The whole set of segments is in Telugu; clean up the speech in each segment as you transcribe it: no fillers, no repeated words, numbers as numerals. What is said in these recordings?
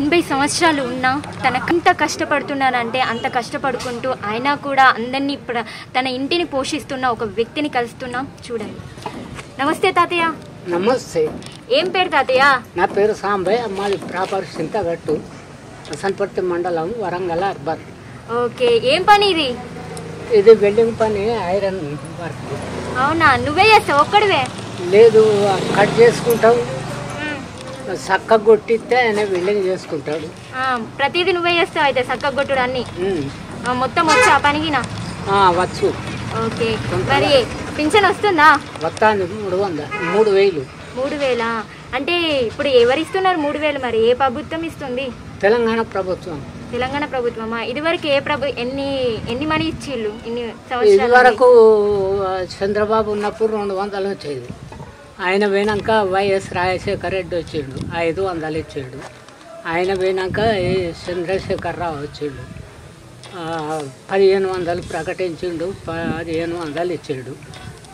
80 సంవత్సరాలు ఉన్నా తనకంత కష్టపడుతున్నారంటే అంత కష్టపడుకుంటూ అయినా కూడా అందరినీ తన ఇంటిని పోషిస్తున్న ఒక వ్యక్తిని కలుస్తున్నాం. చూడండి. నమస్తే తాతయ్య. నమస్తే. ఏం పేరు తాతయ్య? నా పేరు సాంబయ్య. మాది ప్రాపర్ చింతగట్టు, హసన్పర్తి మండలం, వరంగల్ అర్బన్. ఓకే. ఏం పని ఇది? ఇది వెల్డింగ్ పని, ఐరన్ వర్క్. అవునా? నువ్వే చేస్తావు ఒక్కడివే? లేదు, కట్ చేసుకుంటావు, చక్క కొట్టిస్తే ఆయన వెల్డింగ్ చేసుకుంటాడు. ప్రతిదీ నువ్వే చేస్తావు అయితే? చక్క కొట్టుడు అన్ని మొత్తం వచ్చా పనికి? వచ్చు. ఓకే. మరి పింఛన్ వస్తుందా? వస్తుంది. 3,000. 3,000 అంటే ఇప్పుడు ఎవరిస్తున్నారు 3,000? మరి ఏ ప్రభుత్వం ఇస్తుంది? తెలంగాణ ప్రభుత్వం. తెలంగాణ ప్రభుత్వమా? ఇదివరకు ఎన్ని మనీ ఇచ్చిళ్ళు? ఇన్ని సంవత్సరాలు? ఇదివరకు చంద్రబాబు ఉన్నప్పుడు 200 వచ్చేది. ఆయన పోయినాక వైఎస్ రాజశేఖర రెడ్డి వచ్చిండు, 500 ఇచ్చాడు. ఆయన పోయినాక చంద్రశేఖరరావు వచ్చిండు, 1,500 ప్రకటించిండు, 1,500 ఇచ్చాడు.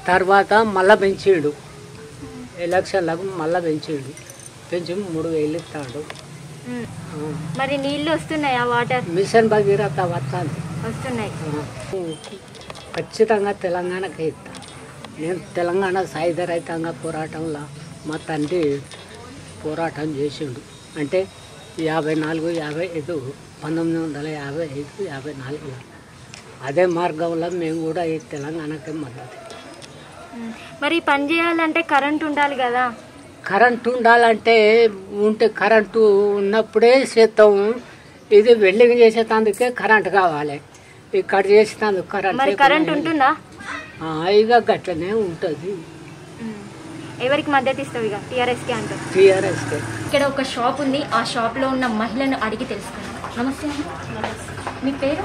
తర్వాత మళ్ళా పెంచిండు, ఎలక్షన్లకు మళ్ళా పెంచిండు, పెంచి 3,000 ఇస్తాడు. మరి నీళ్ళు వస్తున్నాయా? వాటర్ మిషన్ భగీరథ వస్తున్నాయి. ఖచ్చితంగా తెలంగాణకే ఇస్తా. నేను తెలంగాణ సాయుధ రైతాంగ పోరాటంలో మా తండ్రి పోరాటం చేసిండు. అంటే 54, 55, 1955, 54 అదే మార్గంలో మేము కూడా ఈ తెలంగాణకే మద్దతు. మరి పని చేయాలంటే కరెంట్ ఉండాలి కదా? కరెంటు ఉండాలంటే కరెంటు ఉన్నప్పుడే చేస్తాం. ఇది వెల్డింగ్ చేసేటందుకే కరెంట్ కావాలి, ఇక్కడ చేసేటందుకు కరెంట్ ఉంటుందా? ఇక గట్లనే ఉంటుంది. ఎవరికి మద్దతు ఇస్తావు? ఇక టీఆర్ఎస్కే అంటారు. టీఆర్ఎస్కే. ఇక్కడ ఒక షాప్ ఉంది, ఆ షాప్లో ఉన్న మహిళను అడిగి తెలుసుకున్నాం. నమస్తే అండి. మీ పేరు?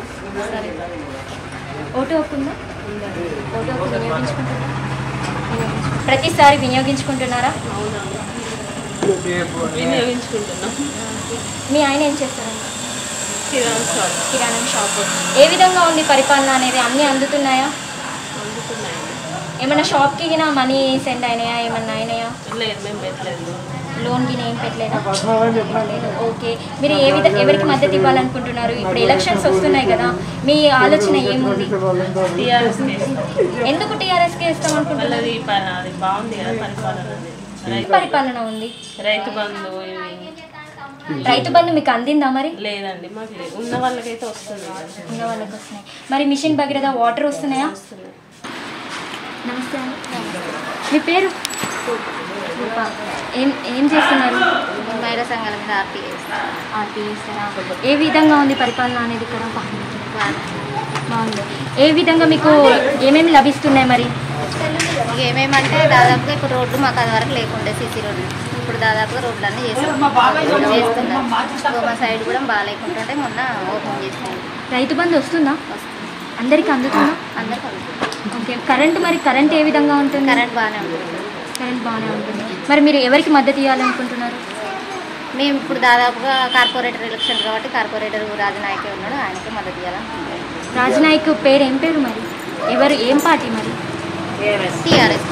ఓటు హక్కు ఉందా? ఓటు హక్కు వినియోగించుకుంటున్నారా? ప్రతిసారి వినియోగించుకుంటున్నారా? వినియోగించుకుంటున్నాం. మీ ఆయన ఏం చేస్తారండి? కిరాణం షాపు. ఏ విధంగా ఉంది పరిపాలన అనేది? అన్నీ అందుతున్నాయా? ఏమైనా షాప్కి మనీ సెండ్ అయినాయా? ఏమన్నా అయినాయా? లోన్ గిన ఏం పెట్టలేదా? ఓకే. మీరు ఎవరికి మద్దతు ఇవ్వాలనుకుంటున్నారు? ఇప్పుడు ఎలక్షన్స్ వస్తున్నాయి కదా, మీ ఆలోచన ఏముంది? ఎందుకు టీఆర్ఎస్కే ఇస్తాం అనుకుంటున్నారు? పరిపాలన ఉంది. రైతు బంధు మీకు అందిందా? మరి లేదండి, మాకు ఉన్న వాళ్ళకైతే వస్తుంది. ఉన్న వాళ్ళకి వస్తున్నాయి. మరి మిషన్ భగీరథ వాటర్ వస్తున్నాయా? నమస్తే అండి. మీ పేరు? ఏం చేస్తున్నారు? మహిళా సంఘాల మీద ఆర్టీ చేస్తారా? ఏ విధంగా ఉంది పరిపాలన అనేది ఇక్కడ? బాగుంది. ఏ విధంగా మీకు ఏమేమి లభిస్తున్నాయి? మరి ఏమేమంటే దాదాపుగా ఇప్పుడు రోడ్లు మాకు అది వరకు లేకుండే, సీసీ రోడ్లు. ఇప్పుడు దాదాపుగా రోడ్లు అన్నీ చేస్తున్నారు. మా సైడ్ కూడా బాగా లేకుంటుంటే మొన్న ఓపెన్ చేస్తుంది. రైతు బంధు వస్తుందా? అందరికి అందుతుందా? అందరికి అందుతుంది. ఓకే. కరెంట్ ఏ విధంగా ఉంటుంది? కరెంట్ బాగానే ఉంటుంది. కరెంట్ బాగానే ఉంటుంది. మరి మీరు ఎవరికి మద్దతు ఇవ్వాలనుకుంటున్నారు? మేము ఇప్పుడు దాదాపుగా కార్పొరేటర్ ఎలక్షన్ కాబట్టి కార్పొరేటర్ రాజనాయకే ఉన్నాడు, ఆయనకే మద్దతు ఇవ్వాలనుకుంటున్నాం. రాజనాయక్ పేరు ఏం పేరు? మరి ఏం పార్టీ? మరి టీఆర్ఎస్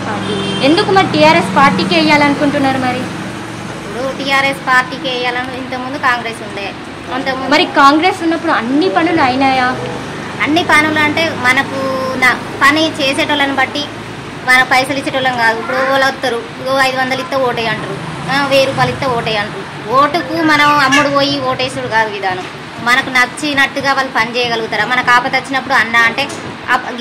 పార్టీ. ఎందుకు మరి టీఆర్ఎస్ పార్టీకే వేయాలనుకుంటున్నారు? మరి ఇప్పుడు టీఆర్ఎస్ పార్టీకి వేయాలని ఇంతకుముందు కాంగ్రెస్ ఉండే. మరి కాంగ్రెస్ ఉన్నప్పుడు అన్ని పనులు అయినాయా? అన్ని పనులు అంటే మనకు పని చేసేటోళ్ళని బట్టి మన పైసలు ఇచ్చేటోళ్ళం కాదు. ఇప్పుడు వాళ్ళు వస్తారు, 500 ఇస్తే ఓటే అంటారు, 1000 రూపాయలు ఇస్తే ఓటే అంటారు. ఓటుకు మనం అమ్ముడు పోయి ఓటేసుడు కాదు విధానం. మనకు నచ్చినట్టుగా వాళ్ళు పని చేయగలుగుతారా? మనకు ఆపద వచ్చినప్పుడు అన్న అంటే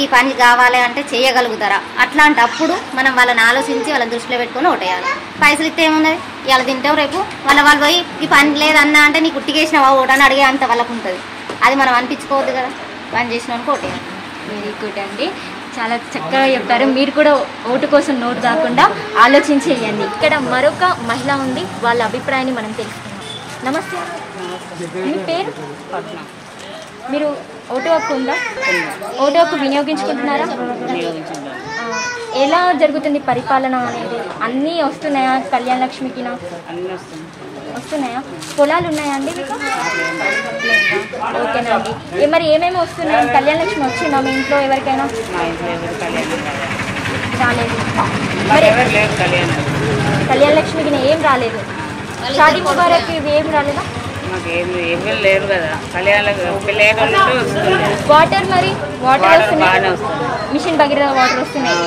ఈ పని కావాలి అంటే చేయగలుగుతారా? అట్లాంటప్పుడు మనం వాళ్ళని ఆలోచించి వాళ్ళని దృష్టిలో పెట్టుకొని ఓటేయాలి. పైసలు ఇస్తే ఏమున్నది, ఇలా తింటాం, రేపు వాళ్ళు పోయి ఈ పని లేదన్నా అంటే నీకు ఉట్టికేసినావా ఓటు అని అడిగే అంత వాళ్ళకు ఉంటుంది. అది మనం అనిపించుకోవద్దు కదా, పని చేసినానికి ఓటేయాలి. వెరీ గుడ్ అండి, చాలా చక్కగా చెప్పారు. మీరు కూడా ఓటు కోసం నోటు కాకుండా ఆలోచించి వేయండి. ఇక్కడ మరొక మహిళ ఉంది, వాళ్ళ అభిప్రాయాన్ని మనం తెలుసుకుందాం. నమస్తే. మీ పేరు? మీరు ఓటు హక్కు ఉందా? ఓటు హక్కు వినియోగించుకుంటున్నారా? ఎలా జరుగుతుంది పరిపాలన అనేది? అన్నీ వస్తున్నాయా? కళ్యాణ లక్ష్మికి వస్తున్నాయా? పొలాలు ఉన్నాయా అండి మీకు? ఓకేనండి. మరి ఏమేమి వస్తున్నాయి? కళ్యాణ లక్ష్మి వచ్చిందా మీ ఇంట్లో ఎవరికైనా? రాలేదు. మరి కళ్యాణ లక్ష్మికి ఏం రాలేదు. షాదీ ముబారక్ ఇవి ఏం రాలేదా? మాకు ఏమీ లేరు కదా, కళ్యాణాలకు పెళ్ళి వాటర్ మరి వాటర్ బాగానే వస్తున్నాయి, వస్తుంది. మిషన్ భగీరథ వాటర్ వస్తున్నాయి.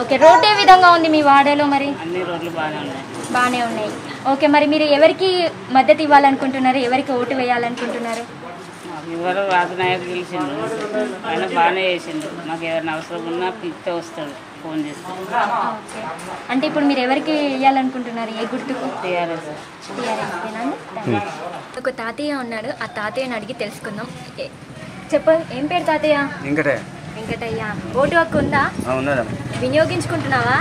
ఓకే, రోడ్ ఏ విధంగా ఉంది మీ వాడలో? మరి అన్ని రోడ్లు బాగానే ఉన్నాయి. బాగానే ఉన్నాయి. ఓకే, మరి మీరు ఎవరికి మద్దతు ఇవ్వాలనుకుంటున్నారు, ఎవరికి ఓటు వేయాలనుకుంటున్నారు? ఎవరు రాజనాయకు గెలిచిండు, ఆయన బాగానే చేసిండు. మాకు ఏదైనా అవసరం ఉన్నా పిలిస్తే వస్తాడు, ఫోన్ చేస్తాడు. ఓకే, అంటే ఇప్పుడు మీరు ఎవరికి వేయాలనుకుంటున్నారు, ఏ గుర్తుకు? టీఆర్ఎస్. ఒక తాతయ్య ఉన్నాడు, ఆ తాతయ్యని అడిగి తెలుసుకుందాం. ఏం పేరు తాతయ్య? వెంకటయ్య. ఓటు హక్కు ఉందా? వినియోగించుకుంటున్నావా?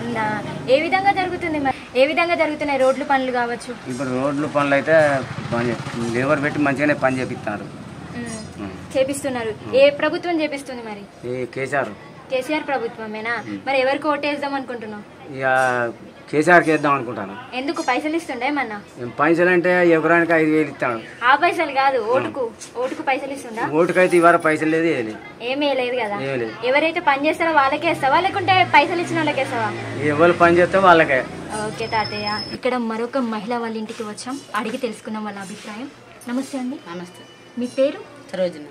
ఉందా? ఏ విధంగా జరుగుతుంది మరి? ఏ విధంగా జరుగుతున్నాయి రోడ్లు పనులు కావచ్చు? ఇప్పుడు రోడ్లు పనులు అయితే లేబర్ పెట్టి మంచిగానే పని చేపిస్తున్నారు. చేపిస్తున్నారు. ఏ ప్రభుత్వం చేపిస్తుంది మరి? కేసీఆర్ ప్రభుత్వమేనా? మరి ఎవరికి ఓటేద్దాం అనుకుంటున్నావు? ఇక కేసీఆర్కి వేద్దాం అనుకుంటాను. ఎందుకు? పైసలు ఇస్తుండే ఏమన్నా? పైసలు అంటే ఎకరానికి 5,000 ఇస్తాను. ఆ పైసలు కాదు, ఓటుకు పైసలు ఇస్తుందా? ఓటుకైతే ఇవాళ పైసలు లేదు, ఏమీ లేదు కదా. ఎవరైతే పని చేస్తారో వాళ్ళకే ఇస్తావా, లేకుంటే పైసలు ఇచ్చిన వాళ్ళకే ఇస్తావా? ఎవరు పని చేస్తే వాళ్ళకే. ఓకే తాతయ్య. ఇక్కడ మరొక మహిళ వాళ్ళ ఇంటికి వచ్చాం, అడిగి తెలుసుకుందాం వాళ్ళ అభిప్రాయం. నమస్తే అండి. నమస్తే. మీ పేరు? సరోజన.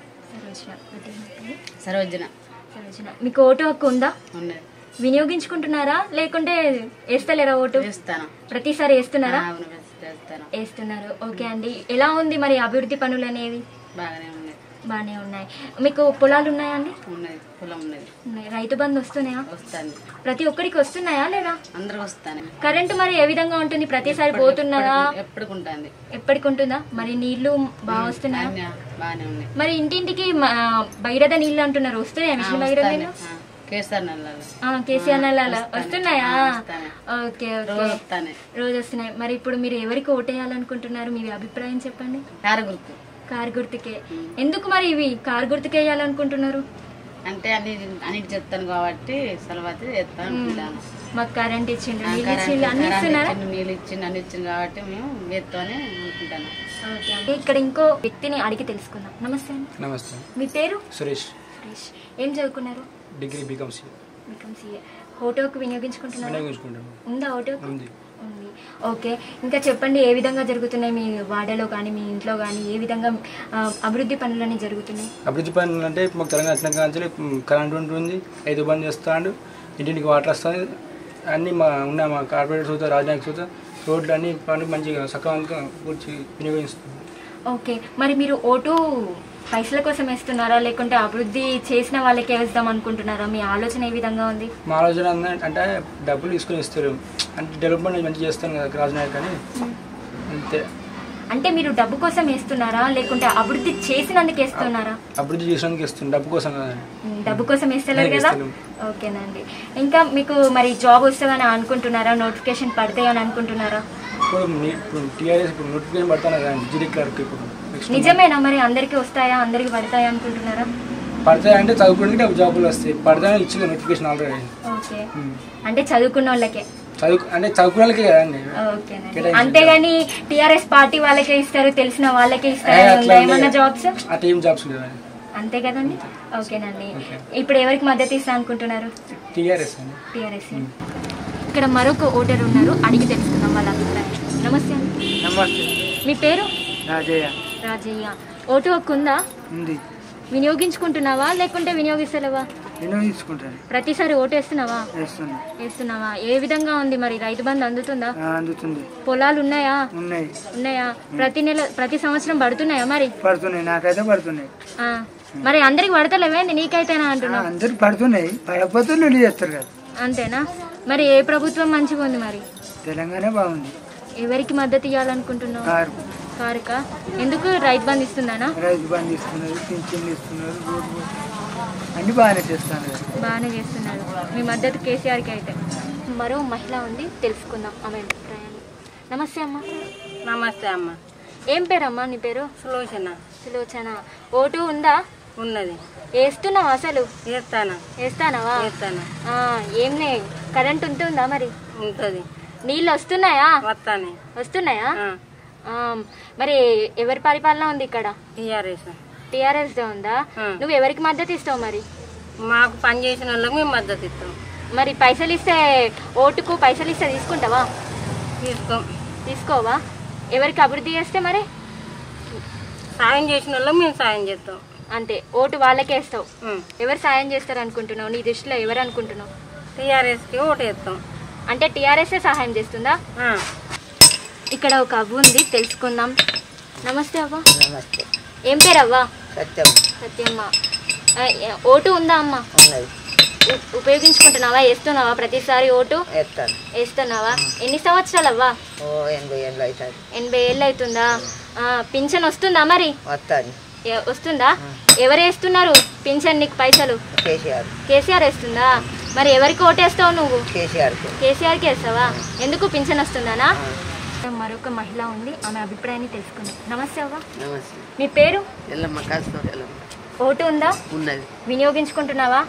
సరోజన. సరోజన. మీకు ఓటు హక్కు ఉందా? ఉన్నది. వినియోగించుకుంటున్నారా, లేకుంటే వేస్తలేరా ఓటు? ప్రతిసారి వేస్తున్నారా? వేస్తున్నారు. ఓకే అండి. ఎలా ఉంది మరి అభివృద్ధి పనులు అనేవి? బాగానే ఉన్నాయి. మీకు పొలాలు ఉన్నాయా అండి? ఉన్నాయి. రైతు బంధు వస్తున్నాయా? ప్రతి ఒక్కరికి వస్తున్నాయా లేదా? కరెంటు మరి ఏ విధంగా ఉంటుంది? ప్రతిసారి పోతున్నదా? ఎప్పటికి ఉంటుందా? మరి నీళ్లు బాగా వస్తున్నాయా? మరి ఇంటింటికి భగీరథ నీళ్లు అంటున్నారు, వస్తున్నాయా? మిషన్ భగీరథ నీళ్లు కేసీఆర్ నల్లాల వస్తున్నాయా? ఓకే ఓకే, రోజు వస్తున్నాయి. మరి ఇప్పుడు మీరు ఎవరికి ఓటేయాలనుకుంటున్నారు? మీ అభిప్రాయం చెప్పండి. కారు గుర్తుకే. ఎందుకు మరి ఇవి కారు గుర్తుకే వేయాలనుకుంటున్నారు? అంటే అన్నిటి చెప్తాను కాబట్టి మాకు కరెంట్ ఇచ్చిండు, నీళ్ళు ఇచ్చిండు, అన్ని ఇస్తున్నారా? నీళ్ళు ఇచ్చిండు, అన్ని ఇచ్చింది కాబట్టి మేము వేస్తామని అనుకుంటాను. ఓకే, ఇక్కడ ఇంకో వ్యక్తిని అడిగి తెలుసుకుందాం. నమస్తే అండి. నమస్తే. మీ పేరు? సురేష్. ఏం చదువుకున్నారు? Degree BCom CA. ఓటు హక్కు వినియోగించుకుంటున్నారు? ఉందా ఓటు హక్కు? ఉంది. ఓకే, ఇంకా చెప్పండి, ఏ విధంగా జరుగుతున్నాయి మీ వాడలో కానీ మీ ఇంట్లో కానీ? ఏ విధంగా అభివృద్ధి పనులన్నీ జరుగుతున్నాయి? అభివృద్ధి పనులు అంటే మాకు తెలంగాణ వచ్చిన కరెంట్ ఉంటుంది, 5 బంద్ చేస్తాడు, ఇంటింటికి వాటర్ వస్తుంది, అన్నీ ఉన్నాయి. మా కార్పొరేటర్ చూద్దాం, రాజధానికి చూద్దాం, రోడ్లు అన్ని పనులు మంచిగా సక్రమంగా పూర్తి వినియోగిస్తుంది. ఓకే, మరి మీరు ఓటు పైసల కోసం వేస్తున్నారా, లేకుంటే అభివృద్ధి చేసిన వాళ్ళకే వేద్దాం అనుకుంటున్నారా? మీ ఆలోచన ఏ విధంగా ఉంది? మా ఆలోచన అంటే డబ్బులు తీసుకుని ఇస్తారు, అంటే డెవలప్మెంట్ మంచిగా చేస్తాను కదా రాజనాయక్ అని, అంతే. అంటే మీరు డబ్బు కోసం వేస్తున్నారా, లేకుంటే అభివృద్ధి చేసినందుకు వేస్తున్నారా? అభివృద్ధి చేసినందుకు వేస్తుంది, డబ్బు కోసం కదా. డబ్బు కోసం వేస్తలేరు కదా. ఓకేనండి. ఇంకా మీకు మరి జాబ్ వస్తుందని అనుకుంటున్నారా? నోటిఫికేషన్ పడతాయని అనుకుంటున్నారా? ఇప్పుడు టీఆర్ఎస్ నోటిఫికేషన్ పడతాను కదా డిగ్రీ క్లర్క్. ఇప్పుడు నిజమేనా? మరి అందరికి వస్తాయా, అందరికి పడతాయా అనుకుంటున్నారా? పడతాయి అంటే చదువుకోవడానికి జాబులు వస్తాయి, పడతాయని ఇచ్చింది నోటిఫికేషన్ ఆల్రెడీ. ఓకే, అంటే చదువుకున్న వాళ్ళకే. అంటే చదువుకున్న వాళ్ళకే కదండి. ఓకేనండి. అంతేగాని టీఆర్ఎస్ పార్టీ వాళ్ళకే ఇస్తారు, తెలిసిన వాళ్ళకే ఇస్తారు ఏమన్నా జాబ్స్? ఆ టీమ్ జాబ్స్ లేదండి. అంతే కదండి. ఓకేనండి. ఇప్పుడు ఎవరికి మద్దతు ఇస్తా అనుకుంటున్నారు? టీఆర్ఎస్. ఇక్కడ మరొక ఓటర్ ఉన్నారు, అడిగి తెలుసుకుందాం వాళ్ళ అభిప్రాయం. నమస్తే అండి. నమస్తే. మీ పేరు? రాజయ్య. రాజయ్య. ఓటు హక్కు ఉందా? ఉంది. వినియోగించుకుంటున్నావా, లేకుంటే వినియోగిస్తలేవా? వినియోగించుకుంటాను. ప్రతిసారి ఓటు వేస్తున్నావా? ఏ విధంగా ఉంది మరి? రైతు బంధు అందుతుందా? అందుతుంది. పొలాలు ఉన్నాయా? ఉన్నాయా? ప్రతి సంవత్సరం పడుతున్నాయా? మరి పడుతున్నాయి, నాకైతే పడుతున్నాయి. మరి అందరికి పడతలేవేంది, నీకైతేనా అంటున్నా? అందరికి పడుతున్నాయి, పడకపోతే నీళ్ళు చేస్తారు కదా. అంతేనా? మరి ఏ ప్రభుత్వం మంచిగా ఉంది మరి? తెలంగాణ బాగుంది. ఎవరికి మద్దతు ఇవ్వాలనుకుంటున్నావు? కారుకా? ఎందుకు? రైతు బంధు ఇస్తుందానా? రైతు బంధు ఇస్తున్నారు, పింఛన్లు ఇస్తున్నారు, రోడ్డు అన్ని బాగానే చేస్తున్నారు. బాగానే చేస్తున్నారు. మీ మద్దతు కేసీఆర్కి అయితే. మరో మహిళ ఉంది, తెలుసుకుందాం ఆమె అభిప్రాయాన్ని. నమస్తే అమ్మ. నమస్తే అమ్మ. ఏం పేరమ్మా నీ పేరు? సులోచన. ఓటు ఉందా? ఉన్నది. వేస్తున్నావా అసలు? వేస్తానవా? ఏం కరెంట్ ఉంటుందా? మరి ఉంటుంది. నీళ్ళు వస్తున్నాయా? వస్తున్నాయా? మరి ఎవరి పరిపాలన ఉంది ఇక్కడ? టీఆర్ఎస్ దే ఉందా? నువ్వు ఎవరికి మద్దతు ఇస్తావు మరి? మాకు పని చేసిన వాళ్ళకి మేము మద్దతు ఇస్తాం. మరి పైసలు ఇస్తే, ఓటుకు పైసలు ఇస్తే తీసుకుంటావా? తీసుకోం. తీసుకోవా? ఎవరికి అభివృద్ధి చేస్తే మరి సాయం చేసిన వాళ్ళం మేము సాయం చేస్తాం అంతే, ఓటు వాళ్ళకే వేస్తావు. ఎవరు సాయం చేస్తారు అనుకుంటున్నావు? నీ దృష్టిలో ఎవరు అనుకుంటున్నావు? టీఆర్ఎస్కి ఓటు వేస్తాం. అంటే టీఆర్ఎస్ఏ సహాయం చేస్తుందా? ఇక్కడ ఒక అవ్వ ఉంది, తెలుసుకుందాం. నమస్తే అవ్వ. నమస్తే. ఏం పేరు అవ్వ? సత్యం. సత్యమ్మ. ఓటు ఉందా అమ్మ? ఉపయోగించుకుంటున్నావా? వేస్తున్నావా ప్రతిసారి ఓటు? వేస్తున్నావా? ఎన్ని సంవత్సరాలు అవ్వా? 80 ఏళ్ళు అవుతుంది. 80 ఏళ్ళు అవుతుందా? పింఛన్ వస్తుందా మరి? వస్తుందా? ఎవరు వేస్తున్నారు పింఛన్ నీకు పైసలు? కేసీఆర్ వేస్తుందా? మరి ఎవరికి ఓటేస్తావు నువ్వు? కేసీఆర్కి వేస్తావా? ఎందుకు పింఛన్ వస్తుందానా? మరొక మహిళ ఉంది, ఆమె అభిప్రాయాన్ని తెలుసుకుందాం. నమస్తే అవ్వ. మీ పేరు? ఓటు ఉందా? వినియోగించుకుంటున్నావా?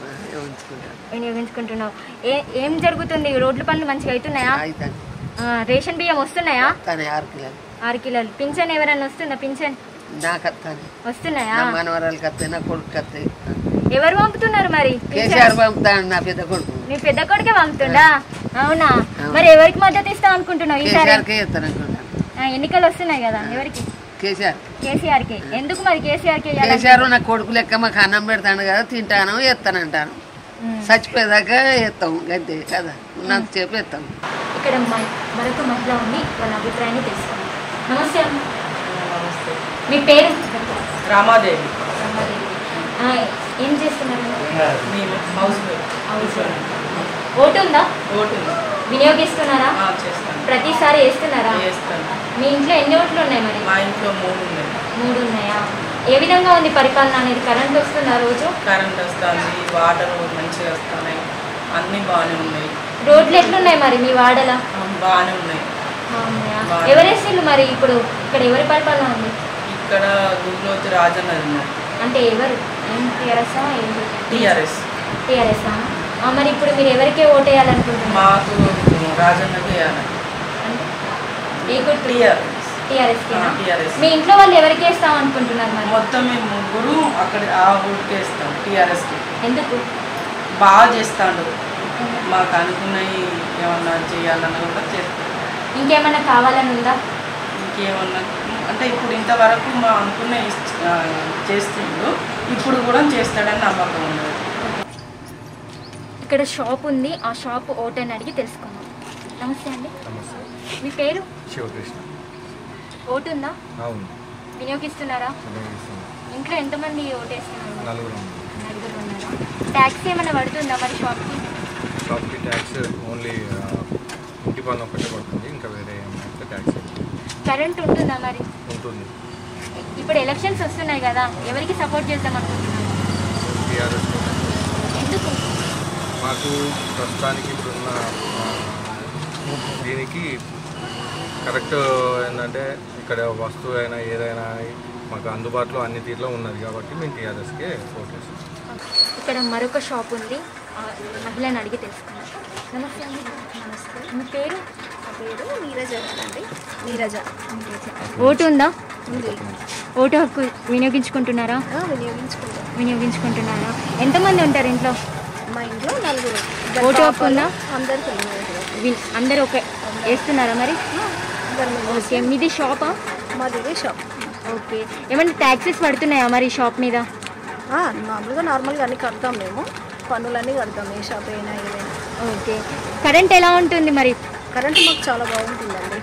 వినియోగించుకుంటున్నావు. ఏం జరుగుతుంది? రోడ్ల పనులు మంచిగా అవుతున్నాయా? రేషన్ బియ్యం వస్తున్నాయా? 6 కిలోలు. పింఛన్ ఎవరైనా వస్తుందా? పింఛన్ వస్తున్నాయా? ఎవరు పంపుతున్నారు మరి? నీ పెద్ద కొడుకే పంపుతుండా? అవునా? మరి ఎవరికి మద్దతు ఇస్తావు అనుకుంటున్నావు ఈసారి? ఎన్నికలు వస్తున్నాయి కదా, ఎవరికి? కేసీఆర్ కి. ఎందుకు మరి కేసీఆర్ కి? కేసీఆర్ నా కొడుకు లెక్క మాకు అన్నం పెడతాను కదా, తింటాను ఎత్తానంటాను, చచ్చిపోయేదాకా ఎత్తాం అంతే కదా, నాకు చెప్పి ఎత్తాం. ఇక్కడ మరొక మహిళ ఉంది, వాళ్ళ అభిప్రాయాన్ని తెలుసుకుందాం. నమస్తే అమ్మ. మీ పేరు? రామాదేవి. ఏం చేస్తున్నారు? ఓటు ఉందా? ఓటు వినియోగిస్తున్నారా? ప్రతిసారి వేస్తున్నారా? మీ ఇంట్లో ఎన్ని ఓట్లు ఉన్నాయి మరి? మా ఇంట్లో 3 ఉన్నాయి. 3 ఉన్నాయా? ఏ విధంగా ఉంది పరిపాలన అనేది? కరెంట్ వస్తుందా రోజు? కరెంట్ వస్తుంది, వాటర్ మంచిగా వస్తున్నాయి, అన్ని బాగానే ఉన్నాయి. రోడ్లు ఎట్లున్నాయి మరి మీ వాడలా? బాగానే ఉన్నాయి. ఎవరేసిళ్ళు మరి ఇప్పుడు? ఇక్కడ ఎవరి పరిపాలన ఉంది? ఇక్కడ గురులోతి రాజన్న ఉన్నారు. అంటే ఎవరు? టీఆర్ఎస్. మరి ఇప్పుడు మీరు ఎవరికే ఓటు వేయాలనుకుంటున్నారు? మాకు రాజన్నకి వేయాలి. టీఆర్ఎస్. మీ ఇంట్లో వాళ్ళు ఎవరికి వేస్తాం అనుకుంటున్నారు మరి? మొత్తం మేము 3 అక్కడ ఆ ఊరికి వేస్తాం, టీఆర్ఎస్కి. ఎందుకు? బాగా చేస్తాడు, మాకు అనుకున్నవి ఏమన్నా చేయాలన్నా కూడా చేస్తాం. ఇంకేమన్నా కావాలని ఉందా? ఇంకేమన్నా అంటే ఇప్పుడు ఇంతవరకు మా అనుకున్న చేస్తుండు, ఇప్పుడు కూడా చేస్తాడని నమ్మకం ఉన్నది. ఇక్కడ షాప్ ఉంది, ఆ షాప్ ఓటు అని అడిగి తెలుసుకుందాం. నమస్తే అండి. మీ పేరు? శివకృష్ణ. ఓటు ఉందా? వినియోగిస్తున్నారా? ఇంట్లో ఎంతమంది ఓటు వేస్తున్నారు? 4 ఉన్నారా? ట్యాక్స్ ఏమైనా పడుతుందా మరి షాప్కి? ట్యాక్స్ ఓన్లీ ఇంటి పన్ను ఒకటే పడుతుంది, ఇంకా వేరే ట్యాక్స్. కరెంట్ ఉంటుందా మరి? ఉంటుంది. ఇప్పుడు ఎలక్షన్స్ వస్తున్నాయి కదా, ఎవరికి సపోర్ట్ చేద్దాం అనుకుంటున్నాను? టీఆర్ఎస్. ఎందుకు? మాకు ప్రస్తుతానికి ఇప్పుడున్న దీనికి కరెక్ట్ ఏంటంటే ఇక్కడ వస్తువు అయినా ఏదైనా మాకు అందుబాటులో అన్ని తీరులో ఉన్నది కాబట్టి మేము టీఆర్ఎస్కే ఓట్ చేస్తాం. ఇక్కడ మరొక షాప్ ఉంది, మహిళని అడిగి తెలుసుకున్నాం. నమస్తే అండి. నమస్తే. మీ పేరు? నా పేరు నీరజ అండి. నీరజ. ఓటు ఉందా? ఉంది. ఓటు హక్కు వినియోగించుకుంటున్నారా? వినియోగించుకుంటున్నారా? ఎంతమంది ఉంటారు ఇంట్లో? మా ఇంట్లో 4. ఓటు హక్కు ఉందా? అందరూ ఓకే వేస్తున్నారా మరి? ఓకే. మీది షాపా? మాది షాప్. ఓకే. ఏమన్నా ట్యాక్సెస్ పడుతున్నాయా మరి షాప్ మీద? నార్మల్గా అన్నీ కడతాం, మేము పన్నులన్నీ కడతాం, ఏ షాప్ అయినా ఏదైనా. ఓకే. కరెంట్ ఎలా ఉంటుంది మరి? కరెంట్ మాకు చాలా బాగుంటుందండి.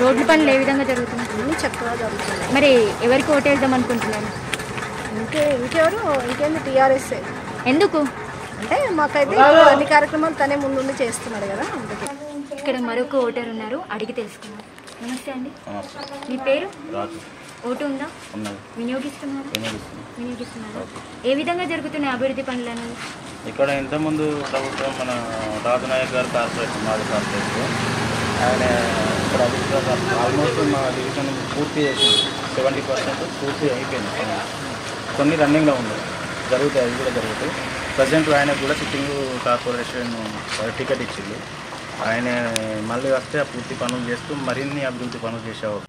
రోడ్ల పనులు ఏ విధంగా జరుగుతున్నాయి? అన్నీ చక్కగా జరుగుతున్నాయి. మరి ఎవరికి ఓటు వేద్దాం అనుకుంటున్నాను? ఇంకేంది టీఆర్ఎస్ఏ. ఎందుకు? అంటే మాకైతే అన్ని కార్యక్రమాలు తనే ముందుండి చేస్తున్నాడు కదా, అందుకే. ఇక్కడ మరొక ఓటర్ ఉన్నారు, అడిగి తెలుసుకున్నాం. నమస్తే అండి. మీ పేరు? ఓటు ఉందా? వినియోగిస్తున్నారు? వినియోగిస్తున్నారు. ఏ విధంగా జరుగుతున్నాయి అభివృద్ధి పనులను? ఇక్కడ ఇంతకుముందు ప్రభుత్వం మన రాజనాయక్ గారు కార్పొరేషన్, మాది కార్పొరేషన్, ఆయన ఇక్కడ ఆల్మోస్ట్ మా డివిజన్ పూర్తి చేసింది. 70% పూర్తి అయిపోయింది. కొన్ని రన్నింగ్లో ఉంది, జరుగుతాయి, అవి కూడా జరుగుతాయి. ప్రజెంట్ ఆయనకు కూడా సిట్టింగ్ కార్పొరేషన్ టికెట్ ఇచ్చింది. ఆయన మళ్ళీ వస్తే ఆ పూర్తి పనులు చేస్తూ మరిన్ని అభివృద్ధి పనులు చేసేవారు.